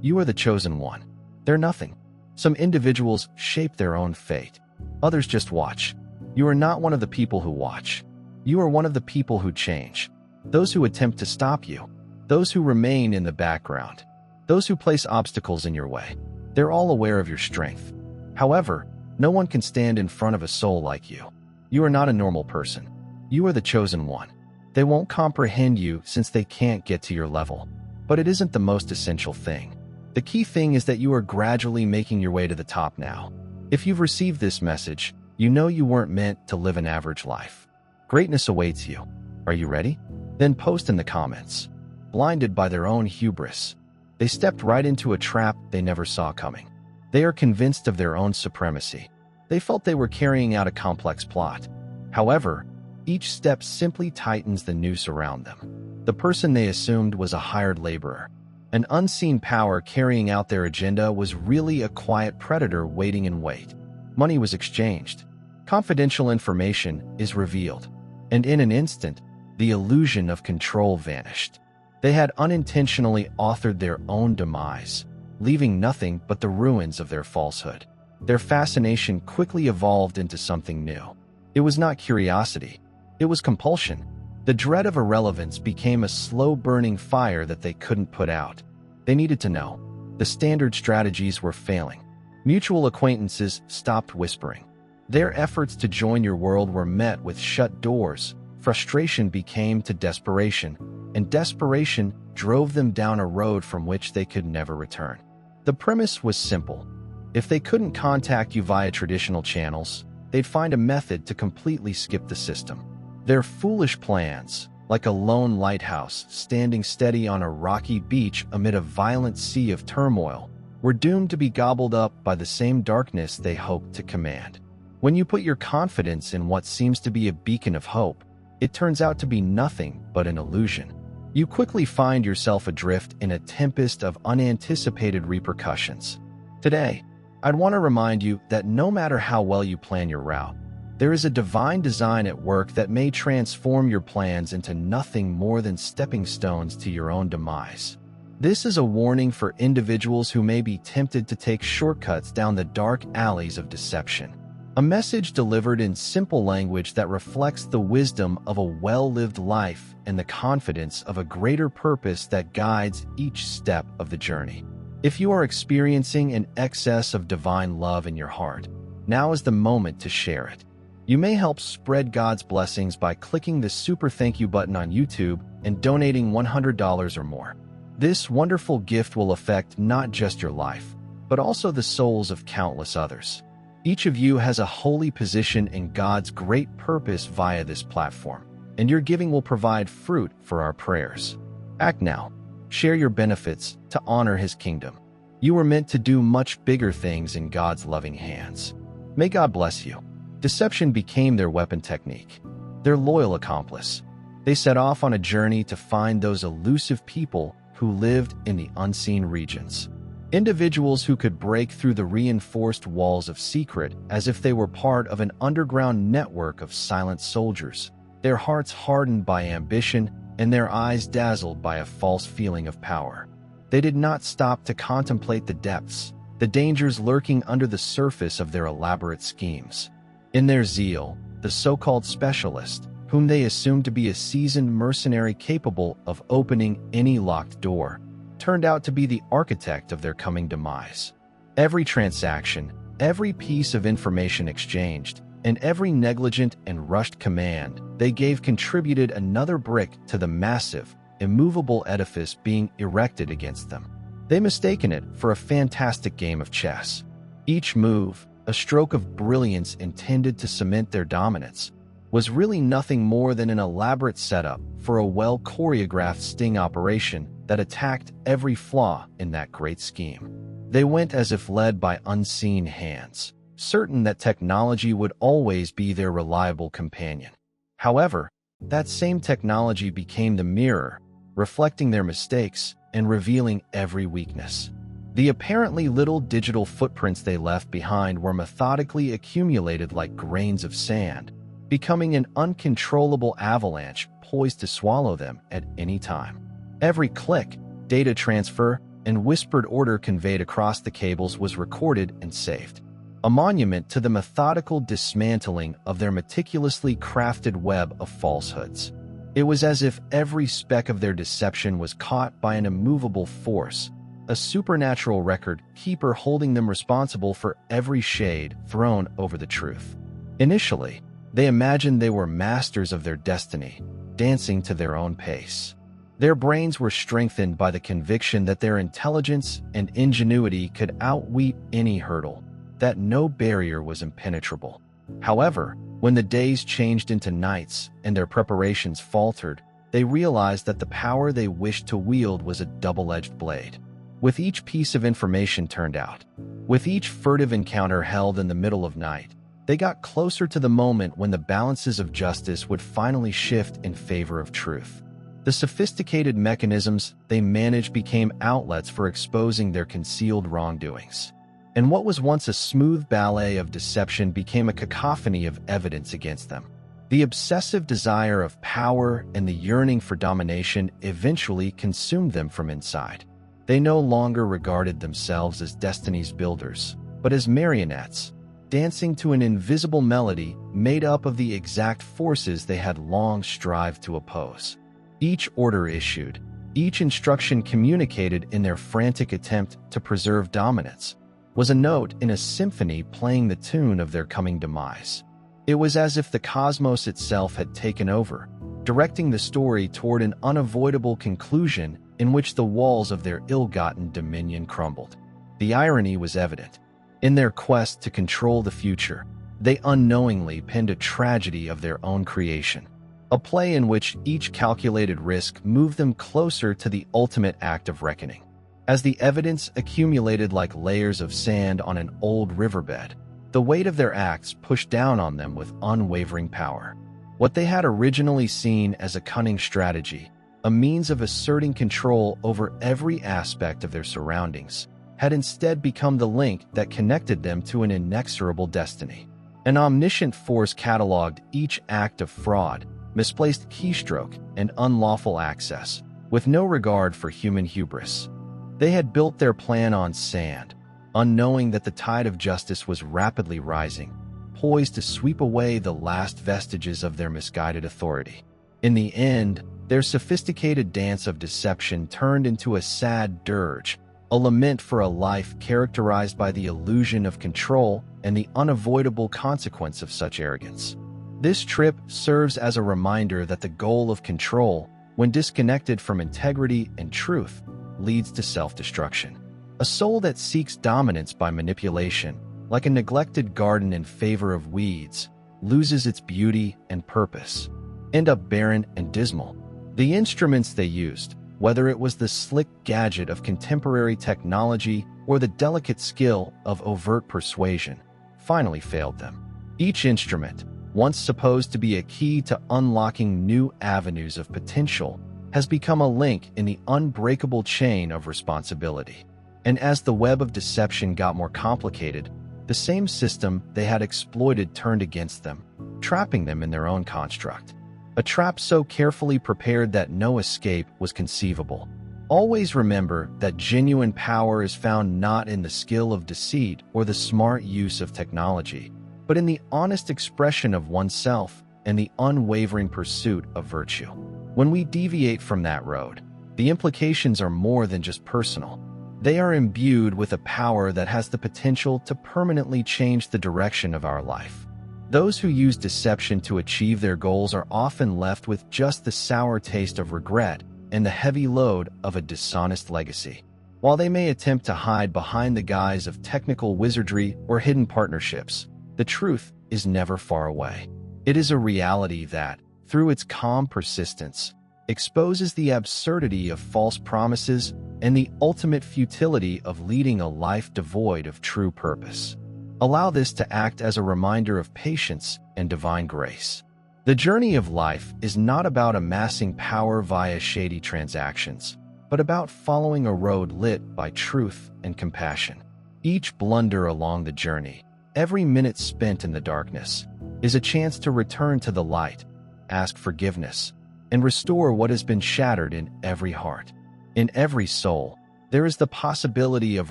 You are the chosen one. They're nothing. Some individuals shape their own fate. Others just watch. You are not one of the people who watch. You are one of the people who change. Those who attempt to stop you. Those who remain in the background. Those who place obstacles in your way. They're all aware of your strength. However, no one can stand in front of a soul like you. You are not a normal person. You are the chosen one. They won't comprehend you since they can't get to your level. But it isn't the most essential thing. The key thing is that you are gradually making your way to the top now. If you've received this message, you know you weren't meant to live an average life. Greatness awaits you. Are you ready? Then post in the comments. Blinded by their own hubris, they stepped right into a trap they never saw coming. They are convinced of their own supremacy. They felt they were carrying out a complex plot. However, each step simply tightens the noose around them. The person they assumed was a hired laborer. An unseen power carrying out their agenda was really a quiet predator waiting in wait. Money was exchanged. Confidential information is revealed. And in an instant, the illusion of control vanished. They had unintentionally authored their own demise, leaving nothing but the ruins of their falsehood. Their fascination quickly evolved into something new. It was not curiosity. It was compulsion. The dread of irrelevance became a slow-burning fire that they couldn't put out. They needed to know. The standard strategies were failing. Mutual acquaintances stopped whispering. Their efforts to join your world were met with shut doors. Frustration became to desperation, and desperation drove them down a road from which they could never return. The premise was simple. If they couldn't contact you via traditional channels, they'd find a method to completely skip the system. Their foolish plans, like a lone lighthouse standing steady on a rocky beach amid a violent sea of turmoil, were doomed to be gobbled up by the same darkness they hoped to command. When you put your confidence in what seems to be a beacon of hope, it turns out to be nothing but an illusion. You quickly find yourself adrift in a tempest of unanticipated repercussions. Today, I'd want to remind you that no matter how well you plan your route, there is a divine design at work that may transform your plans into nothing more than stepping stones to your own demise. This is a warning for individuals who may be tempted to take shortcuts down the dark alleys of deception. A message delivered in simple language that reflects the wisdom of a well-lived life and the confidence of a greater purpose that guides each step of the journey. If you are experiencing an excess of divine love in your heart, now is the moment to share it. You may help spread God's blessings by clicking the super thank you button on YouTube and donating $100 or more. This wonderful gift will affect not just your life, but also the souls of countless others. Each of you has a holy position in God's great purpose via this platform, and your giving will provide fruit for our prayers. Act now. Share your benefits to honor His kingdom. You were meant to do much bigger things in God's loving hands. May God bless you. Deception became their weapon technique, their loyal accomplice. They set off on a journey to find those elusive people who lived in the unseen regions. Individuals who could break through the reinforced walls of secret as if they were part of an underground network of silent soldiers, their hearts hardened by ambition and their eyes dazzled by a false feeling of power. They did not stop to contemplate the depths, the dangers lurking under the surface of their elaborate schemes. In their zeal, the so-called specialist, whom they assumed to be a seasoned mercenary capable of opening any locked door, turned out to be the architect of their coming demise. Every transaction, every piece of information exchanged, and every negligent and rushed command they gave contributed another brick to the massive, immovable edifice being erected against them. They mistaken it for a fantastic game of chess. Each move, a stroke of brilliance intended to cement their dominance, was really nothing more than an elaborate setup for a well-choreographed sting operation that attacked every flaw in that great scheme. They went as if led by unseen hands, certain that technology would always be their reliable companion. However, that same technology became the mirror, reflecting their mistakes and revealing every weakness. The apparently little digital footprints they left behind were methodically accumulated like grains of sand, becoming an uncontrollable avalanche poised to swallow them at any time. Every click, data transfer, and whispered order conveyed across the cables was recorded and saved. A monument to the methodical dismantling of their meticulously crafted web of falsehoods. It was as if every speck of their deception was caught by an immovable force, a supernatural record keeper holding them responsible for every shade thrown over the truth. Initially, they imagined they were masters of their destiny, dancing to their own pace. Their brains were strengthened by the conviction that their intelligence and ingenuity could outweigh any hurdle, that no barrier was impenetrable. However, when the days changed into nights and their preparations faltered, they realized that the power they wished to wield was a double-edged blade. With each piece of information turned out, with each furtive encounter held in the middle of night, they got closer to the moment when the balances of justice would finally shift in favor of truth. The sophisticated mechanisms they managed became outlets for exposing their concealed wrongdoings. And what was once a smooth ballet of deception became a cacophony of evidence against them. The obsessive desire of power and the yearning for domination eventually consumed them from inside. They no longer regarded themselves as destiny's builders, but as marionettes, dancing to an invisible melody made up of the exact forces they had long strived to oppose. Each order issued, each instruction communicated in their frantic attempt to preserve dominance, was a note in a symphony playing the tune of their coming demise. It was as if the cosmos itself had taken over, directing the story toward an unavoidable conclusion in which the walls of their ill-gotten dominion crumbled. The irony was evident. In their quest to control the future, they unknowingly penned a tragedy of their own creation, a play in which each calculated risk moved them closer to the ultimate act of reckoning. As the evidence accumulated like layers of sand on an old riverbed, the weight of their acts pushed down on them with unwavering power. What they had originally seen as a cunning strategy, a means of asserting control over every aspect of their surroundings, had instead become the link that connected them to an inexorable destiny. An omniscient force cataloged each act of fraud, misplaced keystroke, and unlawful access, with no regard for human hubris. They had built their plan on sand, unknowing that the tide of justice was rapidly rising, poised to sweep away the last vestiges of their misguided authority. In the end, their sophisticated dance of deception turned into a sad dirge, a lament for a life characterized by the illusion of control and the unavoidable consequence of such arrogance. This trip serves as a reminder that the goal of control, when disconnected from integrity and truth, leads to self-destruction. A soul that seeks dominance by manipulation, like a neglected garden in favor of weeds, loses its beauty and purpose, end up barren and dismal. The instruments they used, whether it was the slick gadget of contemporary technology or the delicate skill of overt persuasion, finally failed them. Each instrument, once supposed to be a key to unlocking new avenues of potential, has become a link in the unbreakable chain of responsibility. And as the web of deception got more complicated, the same system they had exploited turned against them, trapping them in their own construct. A trap so carefully prepared that no escape was conceivable. Always remember that genuine power is found not in the skill of deceit or the smart use of technology, but in the honest expression of oneself and the unwavering pursuit of virtue. When we deviate from that road, the implications are more than just personal. They are imbued with a power that has the potential to permanently change the direction of our life. Those who use deception to achieve their goals are often left with just the sour taste of regret and the heavy load of a dishonest legacy. While they may attempt to hide behind the guise of technical wizardry or hidden partnerships, the truth is never far away. It is a reality that, through its calm persistence, exposes the absurdity of false promises and the ultimate futility of leading a life devoid of true purpose. Allow this to act as a reminder of patience and divine grace. The journey of life is not about amassing power via shady transactions, but about following a road lit by truth and compassion. Each blunder along the journey, every minute spent in the darkness, is a chance to return to the light, ask forgiveness, and restore what has been shattered in every heart, in every soul, there is the possibility of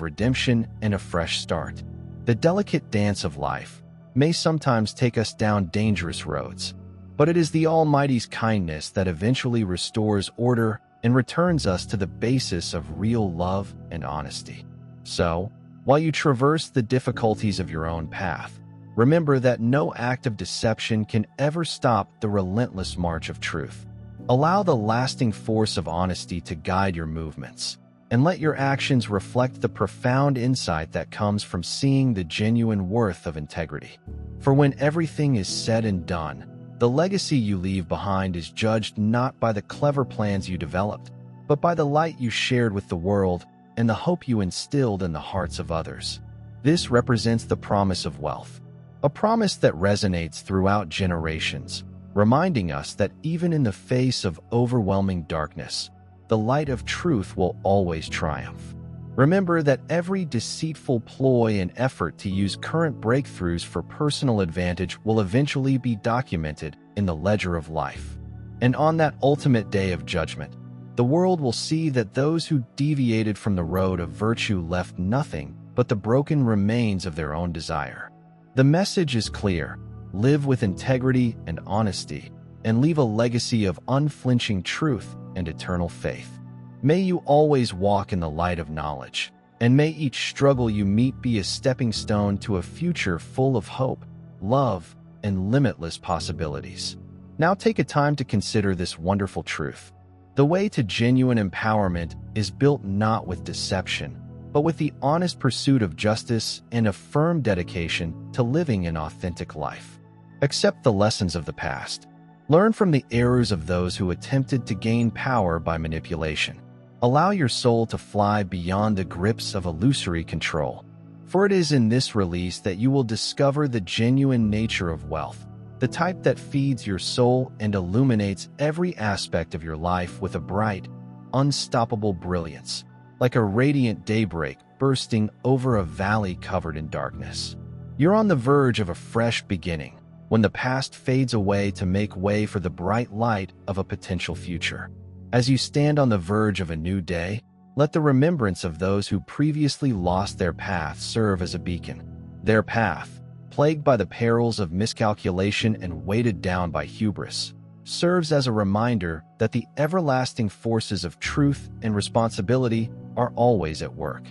redemption and a fresh start. The delicate dance of life may sometimes take us down dangerous roads, but it is the Almighty's kindness that eventually restores order and returns us to the basis of real love and honesty. So, while you traverse the difficulties of your own path, remember that no act of deception can ever stop the relentless march of truth. Allow the lasting force of honesty to guide your movements, and let your actions reflect the profound insight that comes from seeing the genuine worth of integrity. For when everything is said and done, the legacy you leave behind is judged not by the clever plans you developed, but by the light you shared with the world and the hope you instilled in the hearts of others. This represents the promise of wealth, a promise that resonates throughout generations, reminding us that even in the face of overwhelming darkness, the light of truth will always triumph. Remember that every deceitful ploy and effort to use current breakthroughs for personal advantage will eventually be documented in the ledger of life. And on that ultimate day of judgment, the world will see that those who deviated from the road of virtue left nothing but the broken remains of their own desire. The message is clear: live with integrity and honesty, and leave a legacy of unflinching truth and eternal faith. May you always walk in the light of knowledge, and may each struggle you meet be a stepping stone to a future full of hope, love, and limitless possibilities. Now take a time to consider this wonderful truth. The way to genuine empowerment is built not with deception, but with the honest pursuit of justice and a firm dedication to living an authentic life. Accept the lessons of the past. Learn from the errors of those who attempted to gain power by manipulation. Allow your soul to fly beyond the grips of illusory control. For it is in this release that you will discover the genuine nature of wealth, the type that feeds your soul and illuminates every aspect of your life with a bright, unstoppable brilliance, like a radiant daybreak bursting over a valley covered in darkness. You're on the verge of a fresh beginning, when the past fades away to make way for the bright light of a potential future. As you stand on the verge of a new day, let the remembrance of those who previously lost their path serve as a beacon. Their path, plagued by the perils of miscalculation and weighted down by hubris, serves as a reminder that the everlasting forces of truth and responsibility are always at work,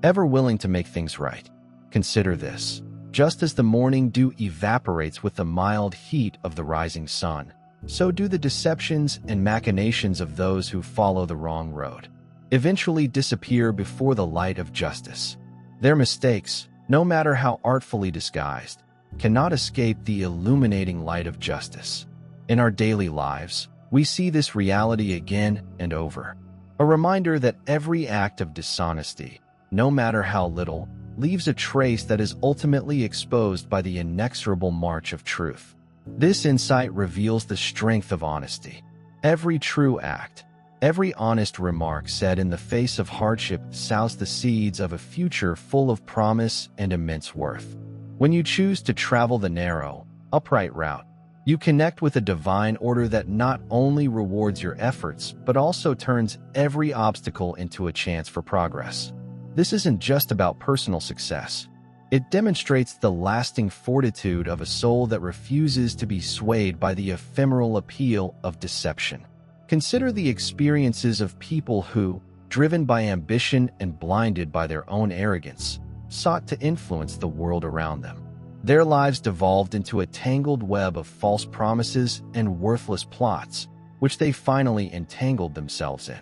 ever willing to make things right. Consider this: just as the morning dew evaporates with the mild heat of the rising sun, so do the deceptions and machinations of those who follow the wrong road eventually disappear before the light of justice. Their mistakes, no matter how artfully disguised, cannot escape the illuminating light of justice. In our daily lives, we see this reality again and over. A reminder that every act of dishonesty, no matter how little, leaves a trace that is ultimately exposed by the inexorable march of truth. This insight reveals the strength of honesty. Every true act, every honest remark said in the face of hardship sows the seeds of a future full of promise and immense worth. When you choose to travel the narrow, upright route, you connect with a divine order that not only rewards your efforts, but also turns every obstacle into a chance for progress. This isn't just about personal success. It demonstrates the lasting fortitude of a soul that refuses to be swayed by the ephemeral appeal of deception. Consider the experiences of people who, driven by ambition and blinded by their own arrogance, sought to influence the world around them. Their lives devolved into a tangled web of false promises and worthless plots, which they finally entangled themselves in.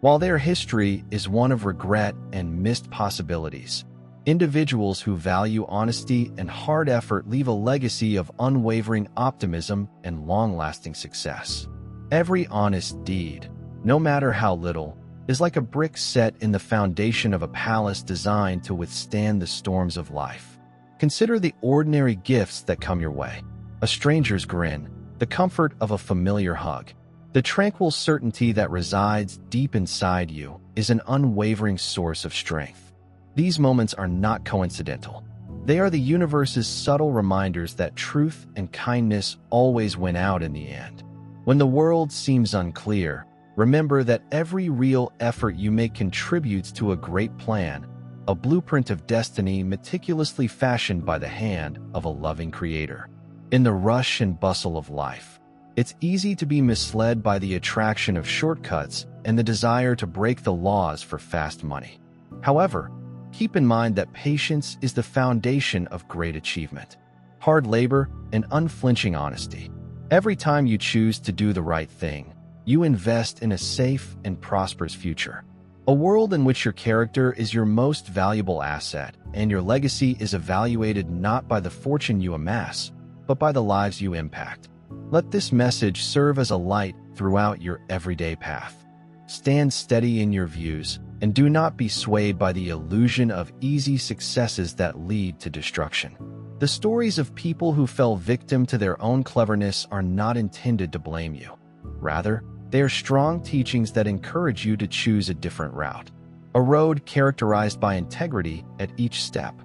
While their history is one of regret and missed possibilities, individuals who value honesty and hard effort leave a legacy of unwavering optimism and long-lasting success. Every honest deed, no matter how little, is like a brick set in the foundation of a palace designed to withstand the storms of life. Consider the ordinary gifts that come your way: a stranger's grin, the comfort of a familiar hug. The tranquil certainty that resides deep inside you is an unwavering source of strength. These moments are not coincidental. They are the universe's subtle reminders that truth and kindness always win out in the end. When the world seems unclear, Remember that every real effort you make contributes to a great plan, a blueprint of destiny meticulously fashioned by the hand of a loving creator. In the rush and bustle of life, it's easy to be misled by the attraction of shortcuts and the desire to break the laws for fast money. However, keep in mind that patience is the foundation of great achievement. Hard labor and unflinching honesty. Every time you choose to do the right thing, you invest in a safe and prosperous future. A world in which your character is your most valuable asset and your legacy is evaluated not by the fortune you amass, but by the lives you impact. Let this message serve as a light throughout your everyday path. Stand steady in your views and do not be swayed by the illusion of easy successes that lead to destruction. The stories of people who fell victim to their own cleverness are not intended to blame you. Rather, they are strong teachings that encourage you to choose a different route, a road characterized by integrity at each step.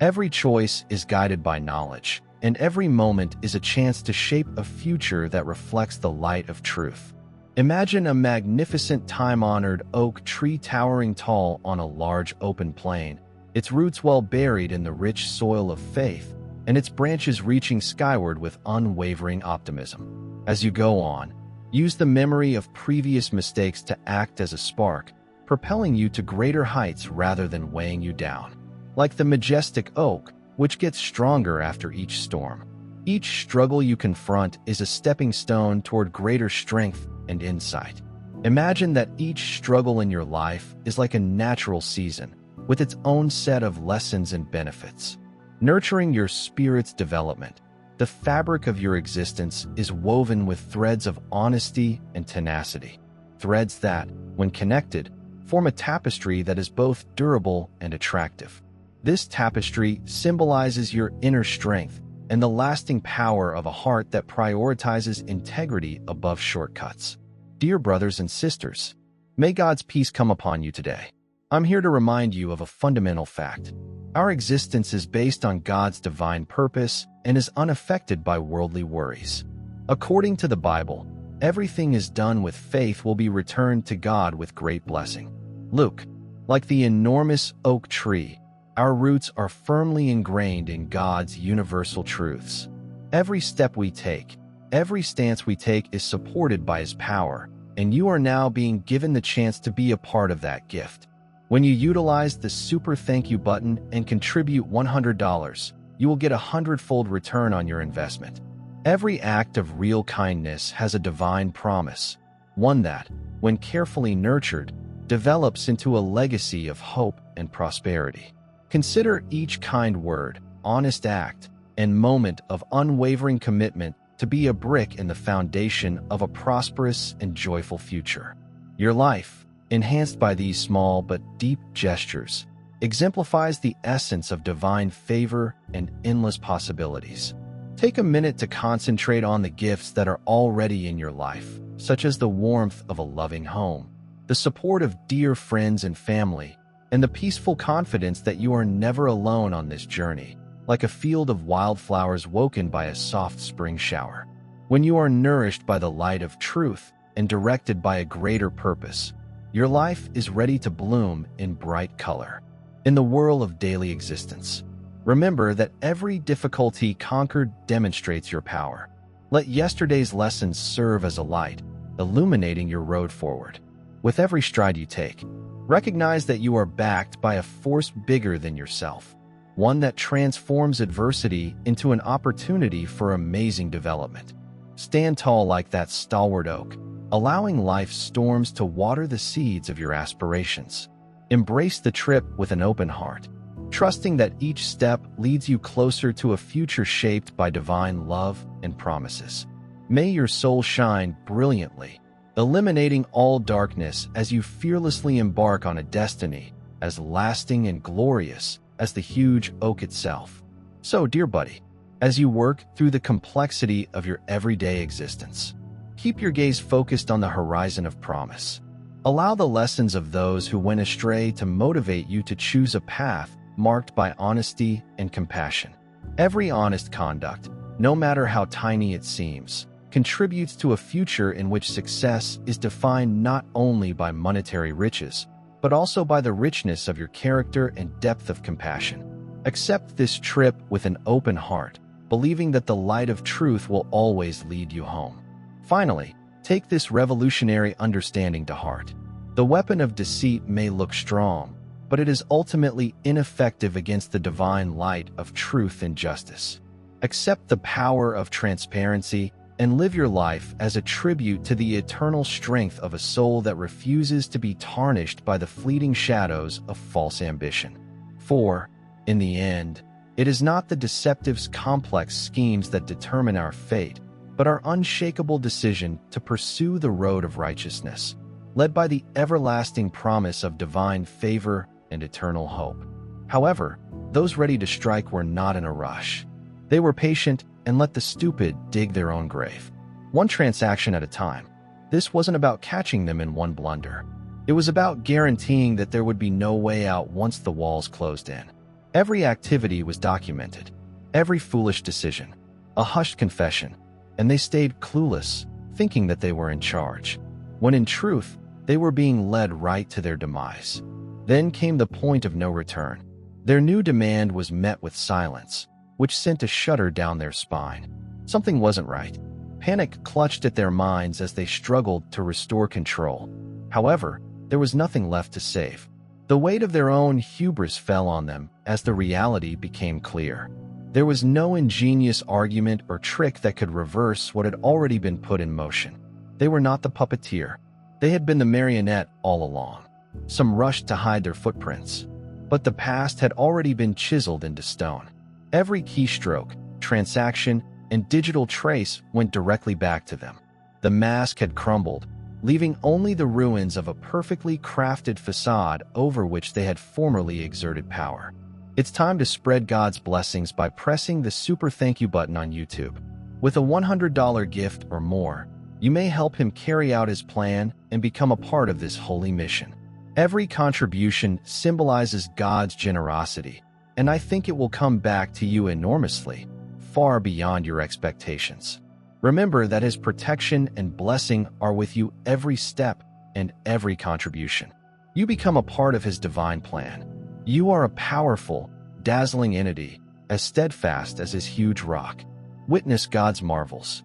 Every choice is guided by knowledge, and every moment is a chance to shape a future that reflects the light of truth. Imagine a magnificent time-honored oak tree towering tall on a large open plain, its roots well buried in the rich soil of faith, and its branches reaching skyward with unwavering optimism. As you go on, use the memory of previous mistakes to act as a spark, propelling you to greater heights rather than weighing you down. Like the majestic oak, which gets stronger after each storm. Each struggle you confront is a stepping stone toward greater strength and insight. Imagine that each struggle in your life is like a natural season, with its own set of lessons and benefits. Nurturing your spirit's development, the fabric of your existence is woven with threads of honesty and tenacity. Threads that, when connected, form a tapestry that is both durable and attractive. This tapestry symbolizes your inner strength and the lasting power of a heart that prioritizes integrity above shortcuts. Dear brothers and sisters, may God's peace come upon you today. I'm here to remind you of a fundamental fact. Our existence is based on God's divine purpose and is unaffected by worldly worries. According to the Bible, everything is done with faith will be returned to God with great blessing. Luke, like the enormous oak tree, our roots are firmly ingrained in God's universal truths. Every step we take, every stance we take is supported by His power, and you are now being given the chance to be a part of that gift. When you utilize the super thank you button and contribute $100, you will get a 100-fold return on your investment. Every act of real kindness has a divine promise, one that, when carefully nurtured, develops into a legacy of hope and prosperity. Consider each kind word, honest act, and moment of unwavering commitment to be a brick in the foundation of a prosperous and joyful future. Your life, enhanced by these small but deep gestures, exemplifies the essence of divine favor and endless possibilities. Take a minute to concentrate on the gifts that are already in your life, such as the warmth of a loving home, the support of dear friends and family, and the peaceful confidence that you are never alone on this journey, like a field of wildflowers woken by a soft spring shower. When you are nourished by the light of truth and directed by a greater purpose, your life is ready to bloom in bright color. In the whirl of daily existence, remember that every difficulty conquered demonstrates your power. Let yesterday's lessons serve as a light, illuminating your road forward. With every stride you take, recognize that you are backed by a force bigger than yourself, one that transforms adversity into an opportunity for amazing development. Stand tall like that stalwart oak, allowing life's storms to water the seeds of your aspirations. Embrace the trip with an open heart, trusting that each step leads you closer to a future shaped by divine love and promises. May your soul shine brilliantly, eliminating all darkness as you fearlessly embark on a destiny as lasting and glorious as the huge oak itself. So, dear buddy, as you work through the complexity of your everyday existence, keep your gaze focused on the horizon of promise. Allow the lessons of those who went astray to motivate you to choose a path marked by honesty and compassion. Every honest conduct, no matter how tiny it seems, contributes to a future in which success is defined not only by monetary riches, but also by the richness of your character and depth of compassion. Accept this trip with an open heart, believing that the light of truth will always lead you home. Finally, take this revolutionary understanding to heart. The weapon of deceit may look strong, but it is ultimately ineffective against the divine light of truth and justice. Accept the power of transparency and live your life as a tribute to the eternal strength of a soul that refuses to be tarnished by the fleeting shadows of false ambition. For, in the end, it is not the deceptive's complex schemes that determine our fate, but our unshakable decision to pursue the road of righteousness, led by the everlasting promise of divine favor and eternal hope. However, those ready to strike were not in a rush. They were patient and let the stupid dig their own grave, one transaction at a time. This wasn't about catching them in one blunder. It was about guaranteeing that there would be no way out once the walls closed in. Every activity was documented, every foolish decision, a hushed confession, and they stayed clueless, thinking that they were in charge, when in truth, they were being led right to their demise. Then came the point of no return. Their new demand was met with silence, which sent a shudder down their spine. Something wasn't right. Panic clutched at their minds as they struggled to restore control. However, there was nothing left to save. The weight of their own hubris fell on them as the reality became clear. There was no ingenious argument or trick that could reverse what had already been put in motion. They were not the puppeteer. They had been the marionette all along. Some rushed to hide their footprints, but the past had already been chiseled into stone. Every keystroke, transaction, and digital trace went directly back to them. The mask had crumbled, leaving only the ruins of a perfectly crafted facade over which they had formerly exerted power. It's time to spread God's blessings by pressing the super thank you button on YouTube. With a $100 gift or more, you may help him carry out his plan and become a part of this holy mission. Every contribution symbolizes God's generosity, and I think it will come back to you enormously, far beyond your expectations. Remember that his protection and blessing are with you every step and every contribution. You become a part of his divine plan. You are a powerful, dazzling entity, as steadfast as his huge rock. Witness God's marvels.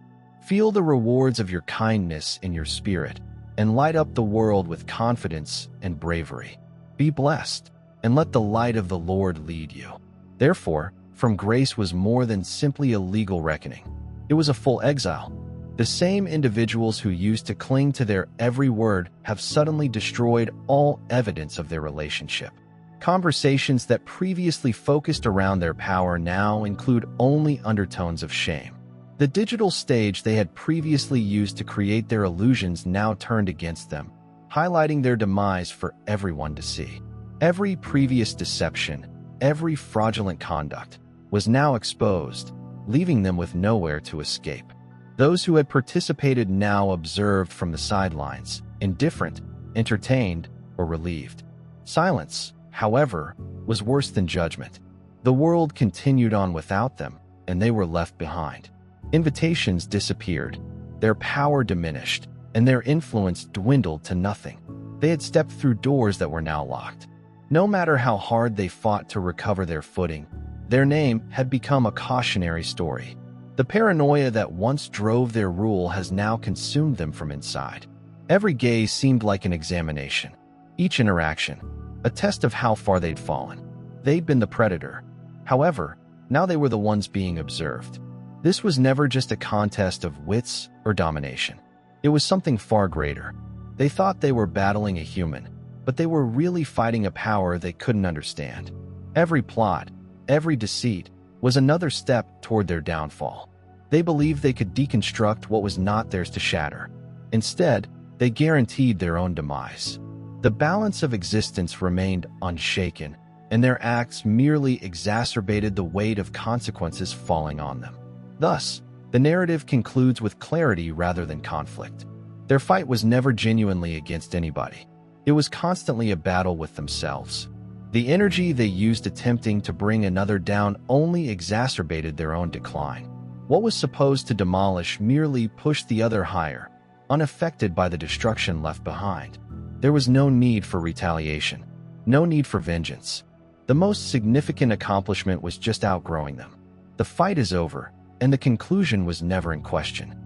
Feel the rewards of your kindness in your spirit, and light up the world with confidence and bravery. Be blessed, and let the light of the Lord lead you. Therefore, from grace was more than simply a legal reckoning. It was a full exile. The same individuals who used to cling to their every word have suddenly destroyed all evidence of their relationship. Conversations that previously focused around their power now include only undertones of shame. The digital stage they had previously used to create their illusions now turned against them, highlighting their demise for everyone to see. Every previous deception, every fraudulent conduct, was now exposed, leaving them with nowhere to escape. Those who had participated now observed from the sidelines, indifferent, entertained, or relieved. Silence, however, was worse than judgment. The world continued on without them, and they were left behind. Invitations disappeared, their power diminished, and their influence dwindled to nothing. They had stepped through doors that were now locked. No matter how hard they fought to recover their footing, their name had become a cautionary story. The paranoia that once drove their rule has now consumed them from inside. Every gaze seemed like an examination. Each interaction, a test of how far they'd fallen. They'd been the predator. However, now they were the ones being observed. This was never just a contest of wits or domination. It was something far greater. They thought they were battling a human, but they were really fighting a power they couldn't understand. Every plot, every deceit, was another step toward their downfall. They believed they could deconstruct what was not theirs to shatter. Instead, they guaranteed their own demise. The balance of existence remained unshaken, and their acts merely exacerbated the weight of consequences falling on them. Thus, the narrative concludes with clarity rather than conflict. Their fight was never genuinely against anybody. It was constantly a battle with themselves. The energy they used attempting to bring another down only exacerbated their own decline. What was supposed to demolish merely pushed the other higher, unaffected by the destruction left behind. There was no need for retaliation, no need for vengeance. The most significant accomplishment was just outgrowing them. The fight is over, and the conclusion was never in question.